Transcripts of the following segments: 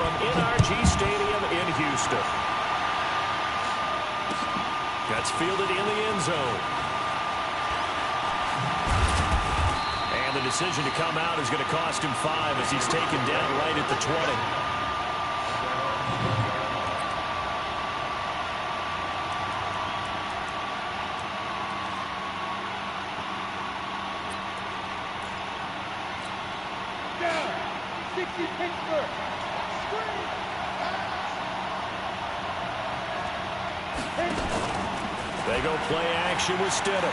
from NRG Stadium in Houston. That's fielded in the end zone. And the decision to come out is going to cost him 5 as he's taken down right at the 20. They go play action with Stidham.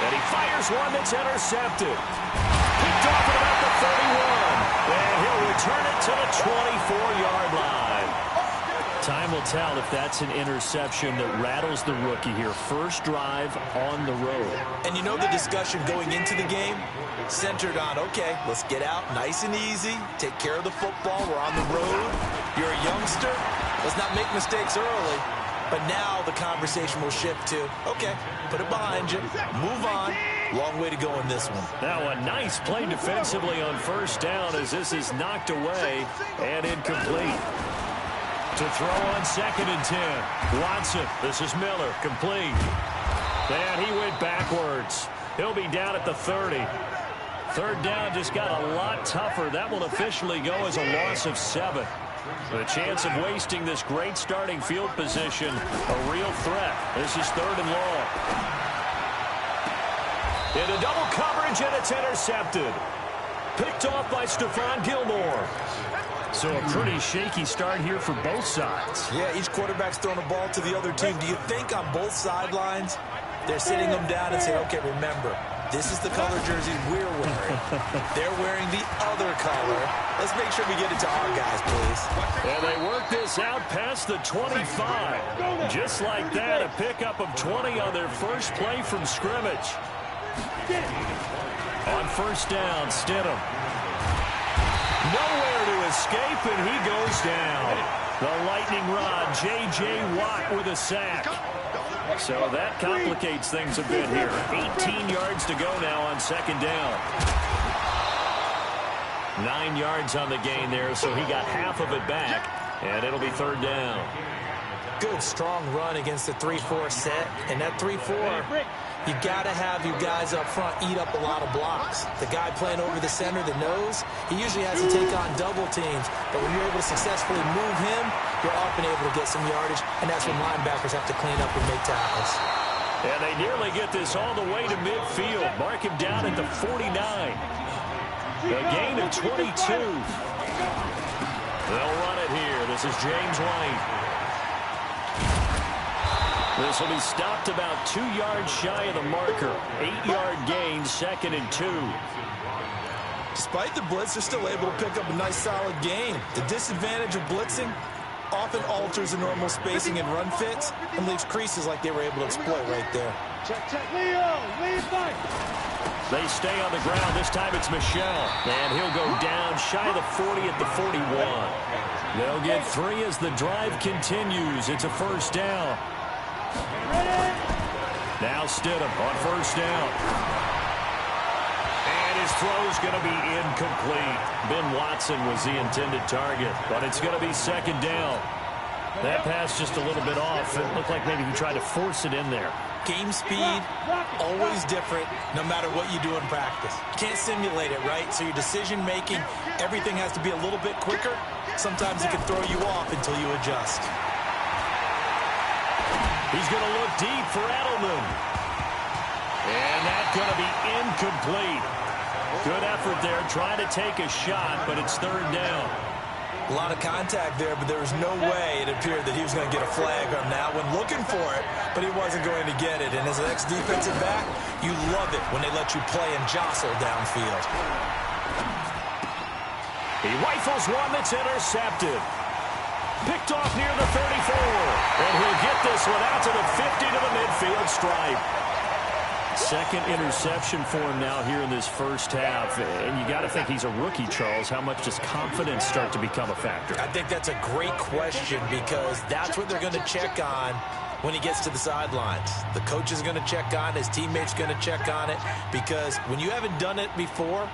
And he fires one that's intercepted. Picked off at about the 31. And he'll return it to the 24-yard line. Time will tell if that's an interception that rattles the rookie here. First drive on the road. And you know the discussion going into the game centered on, okay, let's get out nice and easy, take care of the football, we're on the road, you're a youngster, let's not make mistakes early. But now the conversation will shift to, okay, put it behind you, move on. Long way to go in this one. Now a nice play defensively on first down as this is knocked away and incomplete. To throw on 2nd and 10. Watson, this is Miller, complete. And he went backwards. He'll be down at the 30. Third down just got a lot tougher. That will officially go as a loss of 7. The chance of wasting this great starting field position, a real threat. This is 3rd and long. Into double coverage, and it's intercepted. Picked off by Stephon Gilmore. So a pretty shaky start here for both sides. Yeah, each quarterback's throwing a ball to the other team. Do you think on both sidelines they're sitting them down and saying, okay, remember, this is the color jersey we're wearing. They're wearing the other color. Let's make sure we get it to our guys, please. And they work this out past the 25. Just like that, a pickup of 20 on their first play from scrimmage. On first down, Stidham. Nowhere to escape, and he goes down. The lightning rod, J.J. Watt with a sack. So that complicates things a bit here. 18 yards to go now on 2nd down. 9 yards on the gain there, so he got half of it back, and it'll be 3rd down. Good, strong run against the 3-4 set, and that 3-4... you got to have you guys up front eat up a lot of blocks. The guy playing over the center, the nose, he usually has to take on double teams. But when you're able to successfully move him, you're often able to get some yardage, and that's when linebackers have to clean up and make tackles. And they nearly get this all the way to midfield. Mark him down at the 49. A gain of 22. They'll run it here. This is James White. This will be stopped about 2 yards shy of the marker. 8-yard gain, 2nd and 2. Despite the blitz, they're still able to pick up a nice solid gain. The disadvantage of blitzing often alters the normal spacing and run fits and leaves creases like they were able to exploit right there. Check, Leo, lead back. They stay on the ground. This time it's Michelle. And he'll go down shy of the 40 at the 41. They'll get 3 as the drive continues. It's a first down. Now Stidham on first down. And his throw's going to be incomplete. Ben Watson was the intended target, but it's going to be 2nd down. That pass just a little bit off. It looked like maybe he tried to force it in there. Game speed, always different no matter what you do in practice. You can't simulate it, right? So your decision-making, everything has to be a little bit quicker. Sometimes it can throw you off until you adjust. He's going to look deep for Edelman. And that's going to be incomplete. Good effort there, trying to take a shot, but it's 3rd down. A lot of contact there, but there was no way it appeared that he was going to get a flag on that one. Looking for it, but he wasn't going to get it. And as an ex-defensive back, you love it when they let you play and jostle downfield. He rifles one that's intercepted. Picked off near the 34. And he'll get this one out to the 50 to the midfield stripe. Second interception for him now here in this first half. And you got to think he's a rookie, Charles. How much does confidence start to become a factor? I think that's a great question because that's what they're going to check on when he gets to the sidelines. The coach is going to check on it. His teammate's going to check on it, because when you haven't done it before,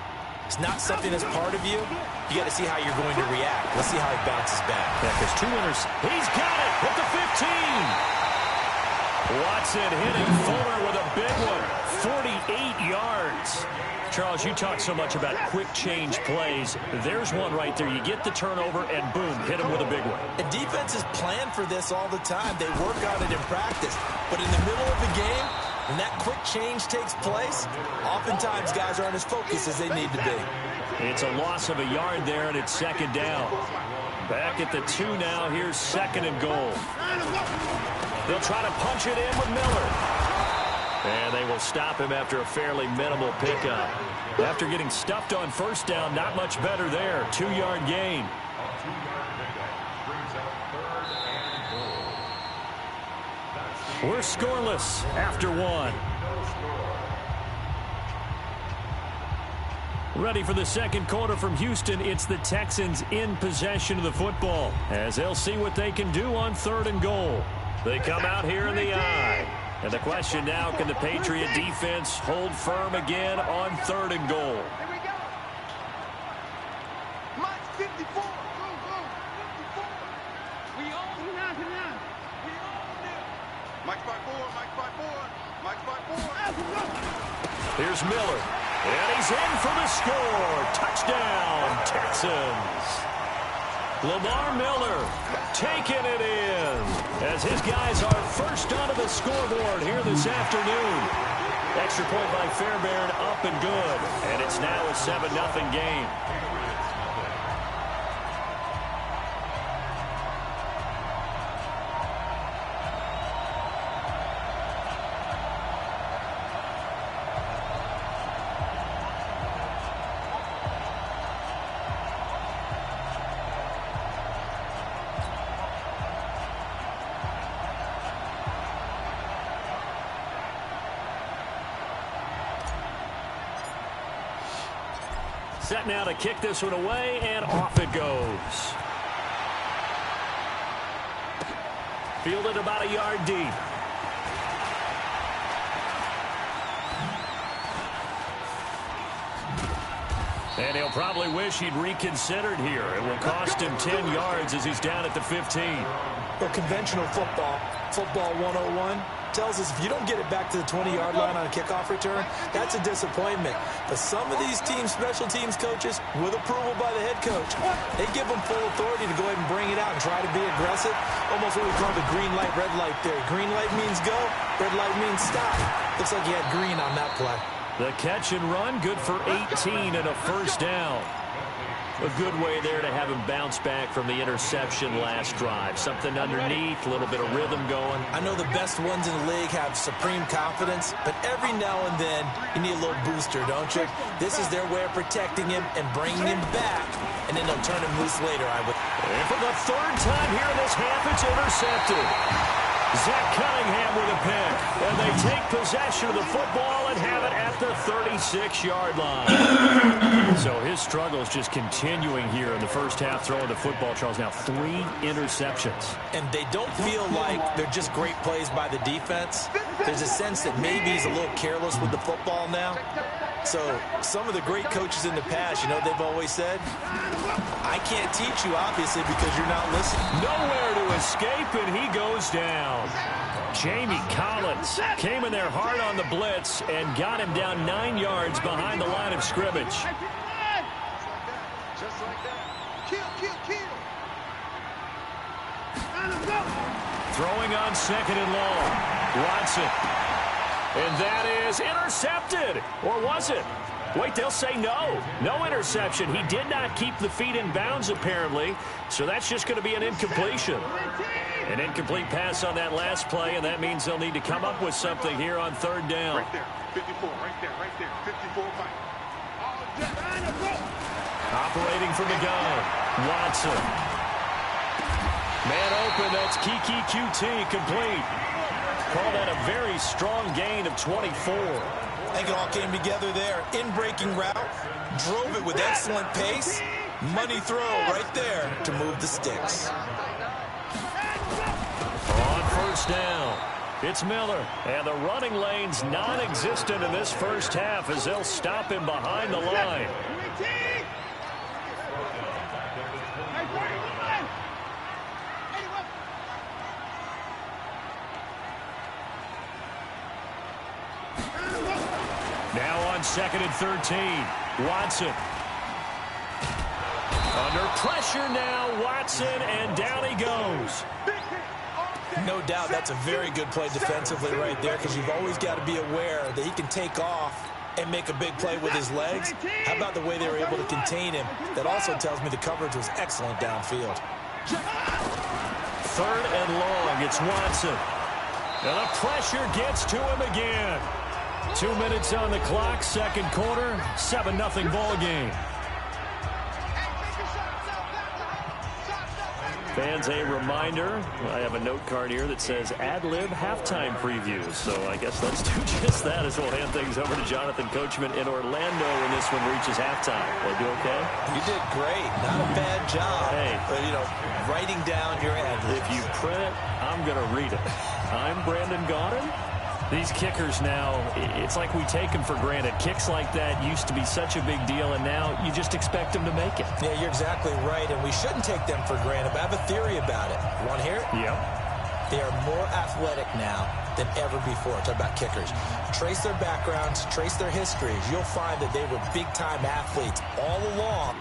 it's not something that's part of you. You got to see how you're going to react. Let's see how he bounces back. Yeah, because 2 winners. He's got it at the 15. Watson hitting Fuller with a big one. 48 yards. Charles, you talk so much about quick change plays. There's one right there. You get the turnover, and boom, hit him with a big one. And defenses plan for this all the time. They work on it in practice. But in the middle of the game, when that quick change takes place, oftentimes guys aren't as focused as they need to be. It's a loss of a yard there, and it's second down. Back at the 2 now. Here's second and goal. They'll try to punch it in with Miller. And they will stop him after a fairly minimal pickup. After getting stuffed on first down, not much better there. 2-yard gain. We're scoreless after 1. Ready for the second quarter from Houston. It's the Texans in possession of the football, as they'll see what they can do on 3rd and goal. They come out here in the I. And the question now, can the Patriot defense hold firm again on 3rd and goal? Here we go. Mike 54. Go, go. 54. We own it. We own it. Mike 5-4. Mike 5-4. Mike 5-4. Here's Miller. And he's in for the score. Touchdown, Texans. Lamar Miller taking it in as his guys are first onto the scoreboard here this afternoon. Extra point by Fairbairn, up and good. And it's now a 7-0 game. Set now to kick this one away, and off it goes. Fielded about a yard deep. And he'll probably wish he'd reconsidered here. It will cost him 10 yards as he's down at the 15. Well, conventional football 101, tells us if you don't get it back to the 20-yard line on a kickoff return, that's a disappointment. But some of these teams, special teams coaches, with approval by the head coach, they give them full authority to go ahead and bring it out and try to be aggressive. Almost what we call the green light, red light theory. Green light means go, red light means stop. Looks like he had green on that play. The catch and run, good for 18 and a first down. A good way there to have him bounce back from the interception last drive. Something underneath, a little bit of rhythm going. I know the best ones in the league have supreme confidence, but every now and then you need a little booster, don't you? This is their way of protecting him and bringing him back, and then they'll turn him loose later, I would. And for the 3rd time here in this half, it's intercepted. Zach Cunningham with a pick. And they take possession of the football and have it at the 36-yard line. So his struggles just continuing here in the first half throwing the football. Charles, now 3 interceptions. And they don't feel like they're just great plays by the defense. There's a sense that maybe he's a little careless with the football now. So some of the great coaches in the past, you know, they've always said, I can't teach you, obviously, because you're not listening. Nowhere to escape, and he goes down. Jamie Collins came in there hard on the blitz and got him down 9 yards behind the line of scrimmage. Just like that. Kill. Throwing on 2nd and long. Watson. And that is intercepted. Or was it? Wait, they'll say no. No interception. He did not keep the feet in bounds, apparently. So that's just going to be an incompletion. An incomplete pass on that last play, and that means they'll need to come up with something here on 3rd down. Right there. 54. Right there. 54 fight. Operating from the gun. Watson. Man open. That's Kiki QT complete. Call that a very strong gain of 24. I think it all came together there. In-breaking route, drove it with excellent pace. Money throw right there to move the sticks. On 1st first down. It's Miller, and the running lane's non-existent in this first half as they'll stop him behind the line. Now on 2nd and 13, Watson. Under pressure now, Watson, and down he goes. No doubt that's a very good play defensively right there, because you've always got to be aware that he can take off and make a big play with his legs. How about the way they were able to contain him? That also tells me the coverage was excellent downfield. 3rd and long, it's Watson. And the pressure gets to him again. 2 minutes on the clock, second quarter, 7-0 ball game. Fans, a reminder, I have a note card here that says ad-lib halftime previews. So I guess let's do just that as we'll hand things over to Jonathan Coachman in Orlando when this one reaches halftime. Will I do okay? You did great. Not a bad job. Hey. But, writing down your ad-libs. If you print it, I'm going to read it. I'm Brandon Gaudin. These kickers now, it's like we take them for granted. Kicks like that used to be such a big deal, and now you just expect them to make it. Yeah, you're exactly right, and we shouldn't take them for granted, but I have a theory about it. You want to hear it? Yep. They are more athletic now than ever before. Talk about kickers. Trace their backgrounds, trace their histories. You'll find that they were big-time athletes all along.